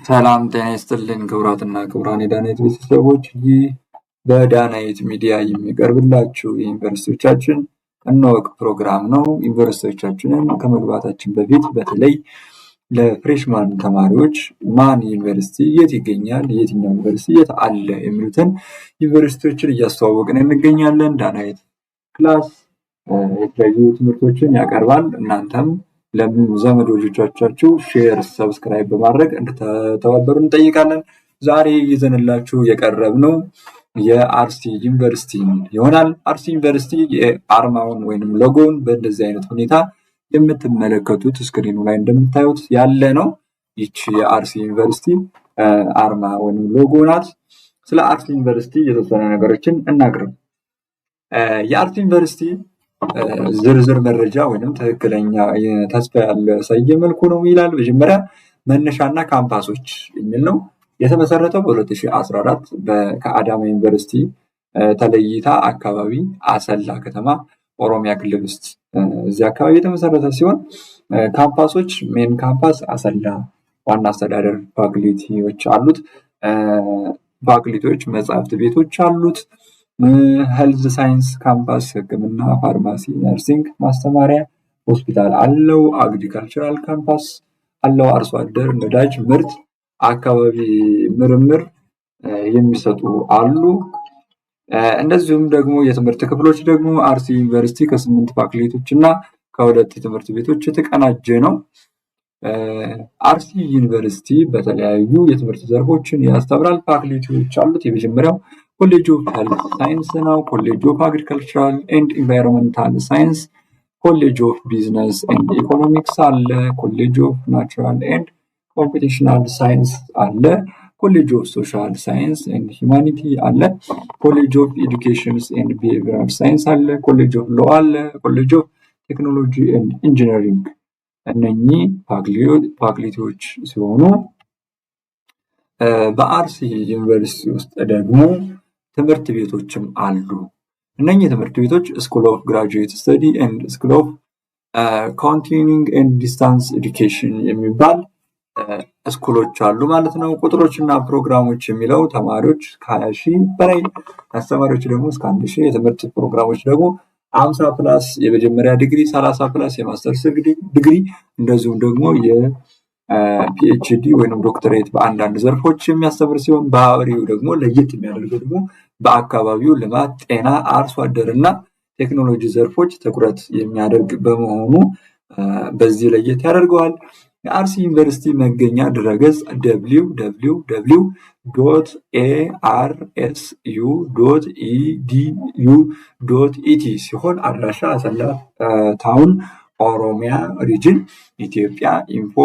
ሰላም ጤና ይስጥልን ክቡራትና ክቡራን የዳናይት ቤተሰቦች፣ ይህ በዳናይት ሚዲያ የሚቀርብላችሁ የዩኒቨርሲቲዎቻችን እንወቅ ፕሮግራም ነው። ዩኒቨርሲቲዎቻችንን ከመግባታችን በፊት በተለይ ለፍሬሽማን ተማሪዎች ማን ዩኒቨርሲቲ የት ይገኛል፣ የትኛው ዩኒቨርሲቲ የት አለ የሚሉትን ዩኒቨርሲቲዎችን እያስተዋወቅን እንገኛለን። ዳናይት ክላስ የተለያዩ ትምህርቶችን ያቀርባል። እናንተም ለዘመዶቻችሁ ሼር፣ ሰብስክራይብ በማድረግ እንድትተባበሩ እንጠይቃለን። ዛሬ ይዘንላችሁ የቀረብነው የአርሲ ዩኒቨርሲቲ ይሆናል። አርሲ ዩኒቨርሲቲ የአርማውን ወይንም ሎጎውን በእንደዚህ አይነት ሁኔታ የምትመለከቱት ስክሪኑ ላይ እንደምታዩት ያለ ነው። ይቺ የአርሲ ዩኒቨርሲቲ አርማ ወይንም ሎጎ ናት። ስለ አርሲ ዩኒቨርሲቲ የተወሰነ ነገሮችን እናቅርብ። የአርሲ ዩኒቨርሲቲ ዝርዝር መረጃ ወይንም ትክክለኛ ተስፋ ያሳየ መልኩ ነው ይላል። መጀመሪያ መነሻና ካምፓሶች የሚል ነው። የተመሰረተው በ2014 ከአዳማ ዩኒቨርሲቲ ተለይታ አካባቢ አሰላ ከተማ ኦሮሚያ ክልል ውስጥ እዚህ አካባቢ የተመሰረተ ሲሆን ካምፓሶች ሜን ካምፓስ አሰላ ዋና አስተዳደር ፋክልቲዎች አሉት። ፋክልቲዎች መጻሕፍት ቤቶች አሉት። ሄልዝ ሳይንስ ካምፓስ ሕክምና፣ ፋርማሲ፣ ነርሲንግ ማስተማሪያ ሆስፒታል አለው። አግሪካልቸራል ካምፓስ አለው። አርሶ አደር ነዳጅ ምርት አካባቢ ምርምር የሚሰጡ አሉ። እንደዚሁም ደግሞ የትምህርት ክፍሎች ደግሞ አርሲ ዩኒቨርሲቲ ከ8 ፋክልቲዎች እና ከ2 የትምህርት ቤቶች የተቀናጀ ነው። አርሲ ዩኒቨርሲቲ በተለያዩ የትምህርት ዘርፎችን ያስተምራል። ፋክልቲዎች አሉት። የመጀመሪያው ኮሌጅ ኦፍ ሄልዝ ሳይንስ ነው። ኮሌጅ ኦፍ አግሪካልቸራል ኤንድ ኢንቫይሮንመንታል ሳይንስ፣ ኮሌጅ ኦፍ ቢዝነስ ኤንድ ኢኮኖሚክስ አለ። ኮሌጅ ኦፍ ናቹራል ኤንድ ኮምፒቲሽናል ሳይንስ አለ። ኮሌጅ ኦፍ ሶሻል ሳይንስ ኤንድ ሂውማኒቲ አለ። ኮሌጅ ኦፍ ኤዱኬሽን ኤንድ ቢሄቪራል ሳይንስ አለ። ኮሌጅ ኦፍ ሎ አለ። ኮሌጅ ኦፍ ቴክኖሎጂ ኤንድ ኢንጂነሪንግ እነኚህ ፋክልቲዎች ሲሆኑ በአርሲ ዩኒቨርሲቲ ውስጥ ደግሞ ትምህርት ቤቶችም አሉ። እነኚህ ትምህርት ቤቶች ስኩል ኦፍ ግራጁዌት ስተዲ ኤንድ ስኩል ኦፍ ኮንቲኒንግ ኤንድ ዲስታንስ ኤዱኬሽን የሚባል ስኩሎች አሉ ማለት ነው። ቁጥሮችና ፕሮግራሞች የሚለው ተማሪዎች ከ20,000 በላይ፣ አስተማሪዎች ደግሞ እስከ 1,000፣ የትምህርት ፕሮግራሞች ደግሞ 50 ፕላስ የመጀመሪያ ዲግሪ፣ 30 ፕላስ የማስተርስ ዲግሪ እንደዚሁም ደግሞ የፒኤችዲ ወይም ዶክተሬት በአንዳንድ ዘርፎች የሚያስተምር ሲሆን ባህሪው ደግሞ ለየት የሚያደርገው ደግሞ በአካባቢው ልማት፣ ጤና፣ አርሶ አደርና ቴክኖሎጂ ዘርፎች ትኩረት የሚያደርግ በመሆኑ በዚህ ለየት ያደርገዋል። የአርሲ ዩኒቨርሲቲ መገኛ ድረገጽ www.arsu.edu.et ሲሆን አድራሻ አሰላ ታውን ኦሮሚያ ሪጅን ኢትዮጵያ ኢንፎ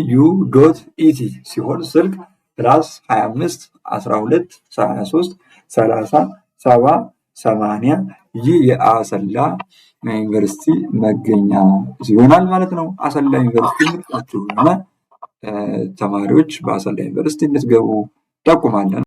arsu.edu.et ሲሆን ስልክ +25 12 73 30 70 80 ይህ የአሰላ ዩኒቨርሲቲ መገኛ ይሆናል ማለት ነው። አሰላ ዩኒቨርሲቲ ምርጫችሁ ሆነ ተማሪዎች በአሰላ ዩኒቨርሲቲ እንድትገቡ ጠቁማለን።